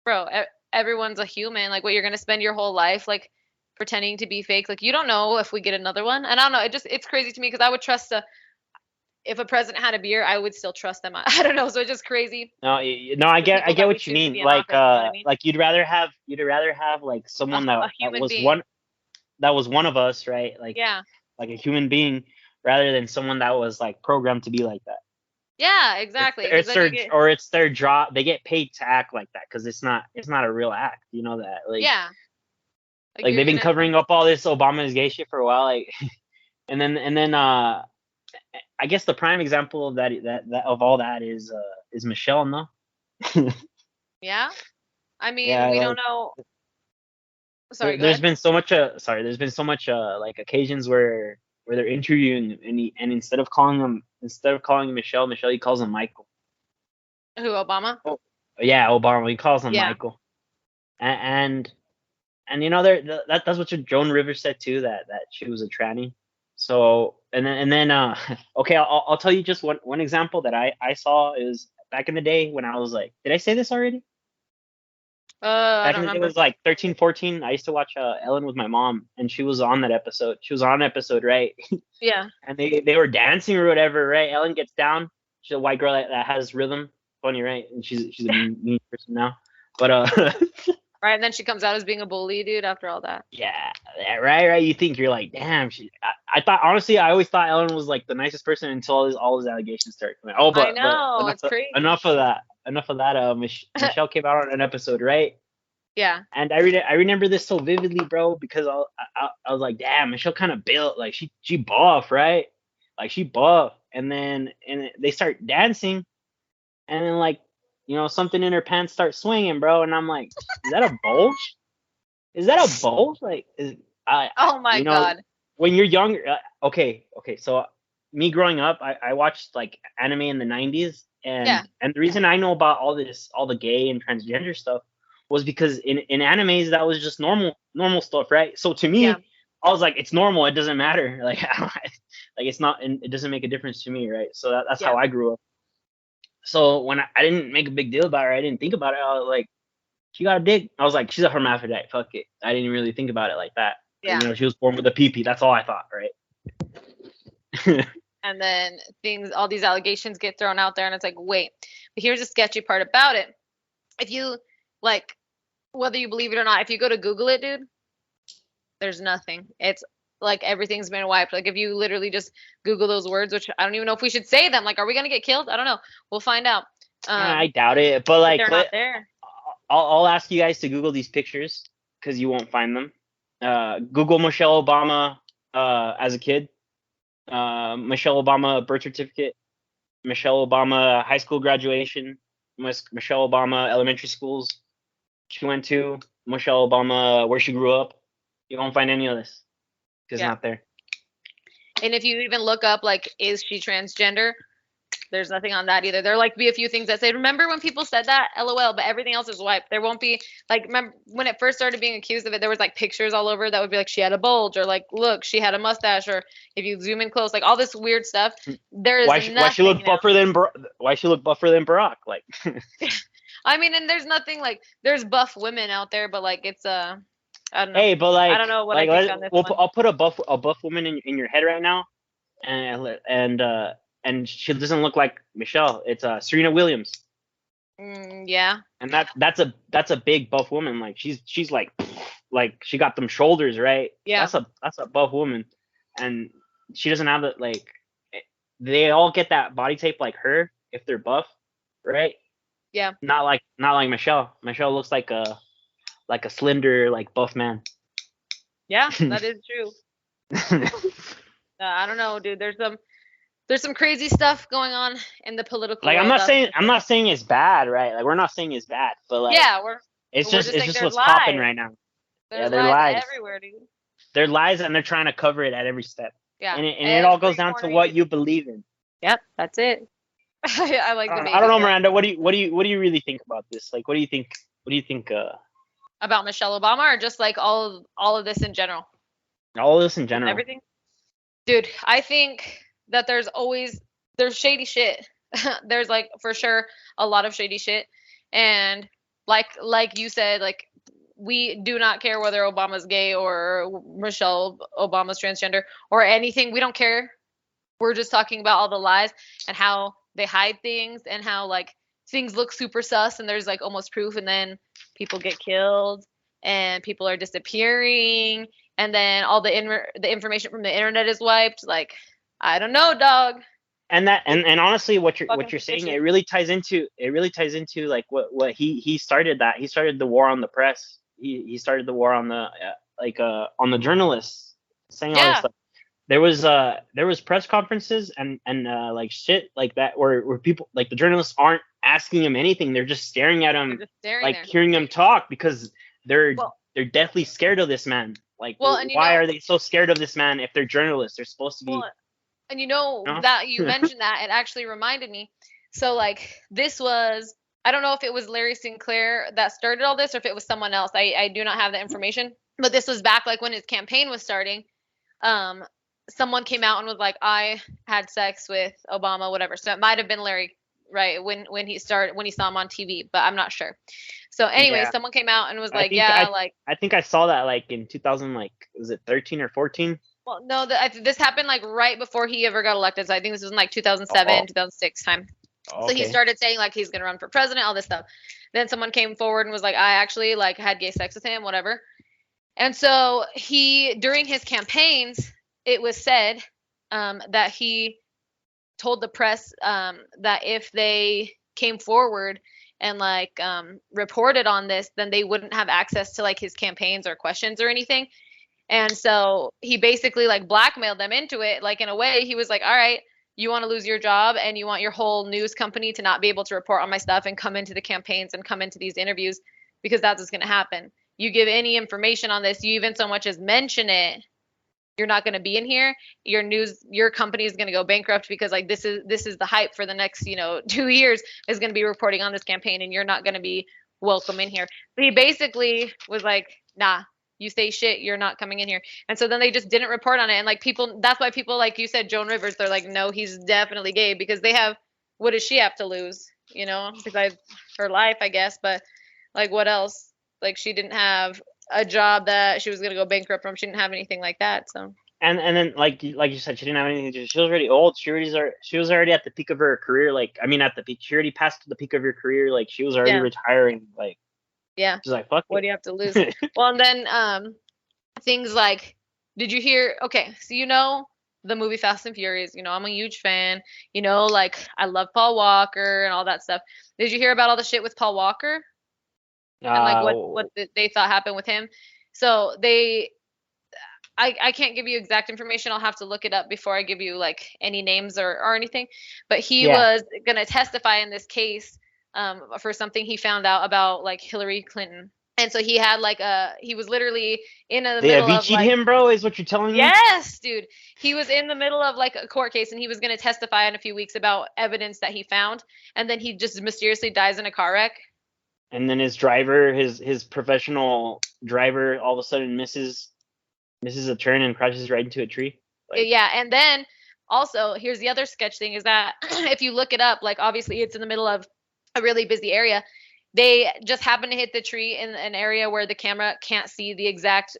bro, everyone's a human. Like, what you're gonna spend your whole life like pretending to be fake? Like, you don't know if we get another one. And I don't know. It's crazy to me because I would trust a if a president had a beer, I would still trust them. I don't know. So it's just crazy No, no, I the get I people get that we what you choose to mean. be in office. You know what I mean? Like you'd rather have like someone that A that human was being. one of us, right? Yeah. Like a human being, rather than someone that was like programmed to be like that. Yeah, It's exactly. Because it's then you their get, or it's their job. They get paid to act like that because it's not a real act. You know that. yeah, like Like you're they've been gonna, covering up all this Obama's gay shit for a while. Like and then I guess the prime example of that of all that is Michelle, no? yeah. I mean, Yeah, we don't like know. there, Sorry, go there's ahead. been so much there's been so much like occasions where they're interviewing and instead of calling him Michelle, he calls him Michael. Who, Obama? Oh, yeah, Obama, he calls him Yeah. Michael. And that's what Joan Rivers said too, that she was a tranny. So and then okay, I'll tell you just one example that I saw is back in the day when I was like, did I say this already? I Back don't in the day, it remember. was like 13, 14. I used to watch Ellen with my mom, and she was on that episode. She was on an episode, right? Yeah. And they were dancing or whatever, right? Ellen gets down. She's a white girl that has rhythm. Funny, right? And she's a mean person now. But Right. And then she comes out as being a bully, dude, after all that. yeah, right. You think you're like, damn. I thought honestly, I always thought Ellen was like the nicest person until all his allegations started coming. Oh, I but know. enough It's crazy. enough of that. Enough of that. Michelle came out on an episode, right? Yeah. And I remember this so vividly, bro, because I was like, damn, Michelle kind of built like she buff, right? Like she buff, and they start dancing, and then like something in her pants starts swinging, bro, and I'm like, is that a bulge? Is that a bulge? Like, Oh my God. when you're younger, okay, so me growing up, I watched like anime in the 90s, Yeah. and the reason I know about all the gay and transgender stuff was because in animes that was just normal stuff, right? So to Yeah. me, I was like, it's normal, it doesn't matter. Like like it's not, it doesn't make a difference to me, right? So that's Yeah. how I grew up. So when I didn't make a big deal about her, I didn't think about it. I was like, she got a dick. I was like, she's a hermaphrodite. Fuck it. I didn't really think about it like that. Yeah. She was born with a pee. That's all I thought, right? And then all these allegations get thrown out there, and it's like, wait. But here's the sketchy part about it. If you, like, whether you believe it or not, if you go to Google it, dude, there's nothing. It's like everything's been wiped. Like if you literally just Google those words, which I don't even know if we should say them. Like, are we gonna get killed? I don't know. We'll find out. I doubt it. But But like, they're not there. I'll ask you guys to Google these pictures because you won't find them. Google Michelle Obama as a kid. Michelle Obama birth certificate. Michelle Obama high school graduation. Michelle Obama elementary schools she went to. Michelle Obama where she grew up. You won't find any of this because it's Yeah. not there. And if you even look up like, is she transgender? There's nothing on that either. There like be a few things that say, remember when people said that? LOL, but everything else is wiped. There won't be like, remember when it first started being accused of it, there was like pictures all over that would be like she had a bulge or like look, she had a mustache, or if you zoom in close, like all this weird stuff. There is Why she look nothing now. buffer than why she look buffer than Barack? Like I mean, and there's nothing like there's buff women out there, but like it's I don't know. hey, but I don't know what I think on this one. I'll put a buff woman in your head right now, and she doesn't look like Michelle. It's Serena Williams, Yeah. and that's a big buff woman. Like she's like she got them shoulders, right? Yeah. That's a buff woman, and she doesn't have that like. They all get that body type like her if they're buff, right? Yeah. Not like Michelle. Michelle looks like like a slender, like buff man. Yeah, that is true. I don't know, dude. There's some crazy stuff going on in the political Like world. I'm not saying it's bad, right? Like we're not saying it's bad, but like Yeah, it's we're just saying just there's what's popping lies. right now. Yeah, There's they're lies lies. everywhere, dude. They're lies, and they're trying to cover it at every step. Yeah, And it all goes every down to corner what you believe in. Yep, that's it. I like the I baby don't know, girl. Miranda. What do you really think about this? Like, what do you think? What do you think? About Michelle Obama, or just like all of this in general? All this in general. Everything. Dude, I think that there's shady shit. There's like for sure a lot of shady shit, and like you said, like we do not care whether Obama's gay or Michelle Obama's transgender or anything. We don't care. We're just talking about all the lies and how they hide things and how like things look super sus and there's like almost proof, and then people get killed and people are disappearing, and then all the information from the internet is wiped. Like, I don't know, dog. And honestly, what Fucking you're saying, suspicious. it really ties into like what he started that. He started the war on the press. He started the war on the on the journalists, saying all this Yeah, stuff. There was press conferences and like shit like that where people, like, the journalists aren't asking him anything. They're just staring at they're him, just staring like there. hearing him talk, because they're Well, deathly scared of this man. Like, well, and why are they so scared of this man if they're journalists? They're supposed to be. well, and you know You know? that you mentioned that, it actually reminded me. So like this was, I don't know if it was Larry Sinclair that started all this or if it was someone else. I do not have the information, but this was back like when his campaign was starting. Um, someone came out and was like, I had sex with Obama, whatever. So it might have been Larry, right? When he saw him on TV, but I'm not sure. So anyway, Yeah. someone came out and was like, I think I saw that like in 2000, like, was it 13 or 14? well, no, this happened like right before he ever got elected. So I think this was in like 2007, 2006 time. Oh, So he okay. started saying like he's gonna run for president, all this stuff. Then someone came forward and was like, I actually like had gay sex with him, whatever. And so during his campaigns, it was said that he told the press that if they came forward and like reported on this, then they wouldn't have access to like his campaigns or questions or anything. And so he basically like blackmailed them into it. Like in a way, he was like, all right, you want to lose your job and you want your whole news company to not be able to report on my stuff and come into the campaigns and come into these interviews, because that's what's going to happen. You give any information on this, you even so much as mention it, you're not going to be in here. Your company is going to go bankrupt, because like this is the hype for the next 2 years is going to be reporting on this campaign, and you're not going to be welcome in here. But he basically was like, nah, you say shit, you're not coming in here. And so then they just didn't report on it. And like that's why people, like you said, Joan Rivers, they're like, no, he's definitely gay, because what does she have to lose? Besides her life, I guess. But like, what else? Like, she didn't have a job that she was going to go bankrupt from. She didn't have anything like that. So. And then like you said, she didn't have anything to do. She was already old. She was already at the peak of her career. Like, I mean, at the peak, she already passed the peak of her career. Like, she was already retiring. Like, yeah. She's like, fuck. What do you have to lose? Well, and then things like, did you hear? Okay, so the movie Fast and Furious. I'm a huge fan. Like I love Paul Walker and all that stuff. Did you hear about all the shit with Paul Walker? And like what they thought happened with him? So I can't give you exact information. I'll have to look it up before I give you like any names or anything. But he was gonna testify in this case for something he found out about like Hillary Clinton. And so he had like he was literally in the middle of like, him, bro, is what you're telling me? Yes, dude. He was in the middle of like a court case, and he was going to testify in a few weeks about evidence that he found, and then he just mysteriously dies in a car wreck. And then his driver, his professional driver, all of a sudden misses a turn and crashes right into a tree. Like, yeah, and then also here's the other sketch thing is that if you look it up, like obviously it's in the middle of a really busy area. They just happen to hit the tree in an area where the camera can't see the exact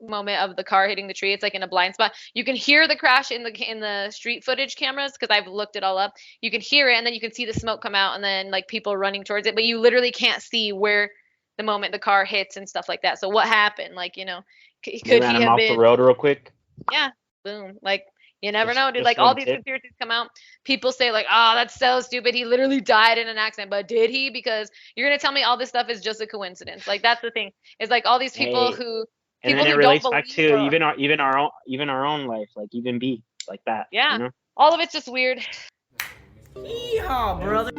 moment of the car hitting the tree. It's like in a blind spot. You can hear the crash in the street footage cameras, because I've looked it all up. You can hear it, and then you can see the smoke come out, and then like people running towards it, but you literally can't see where the moment the car hits and stuff like that. So what happened? Like, could he have off been the road real quick? Yeah, boom. Like, You never know, dude. Just Like all one these tip. conspiracies come out, people say like, "Oh, that's so stupid. He literally died in an accident." But did he? Because you're gonna tell me all this stuff is just a coincidence. Like that's the thing. Is like all these people Hey, who and then it don't relates back believe, to or even our own life, like even B like that. yeah, You know. all of it's just weird. Yeehaw, brother.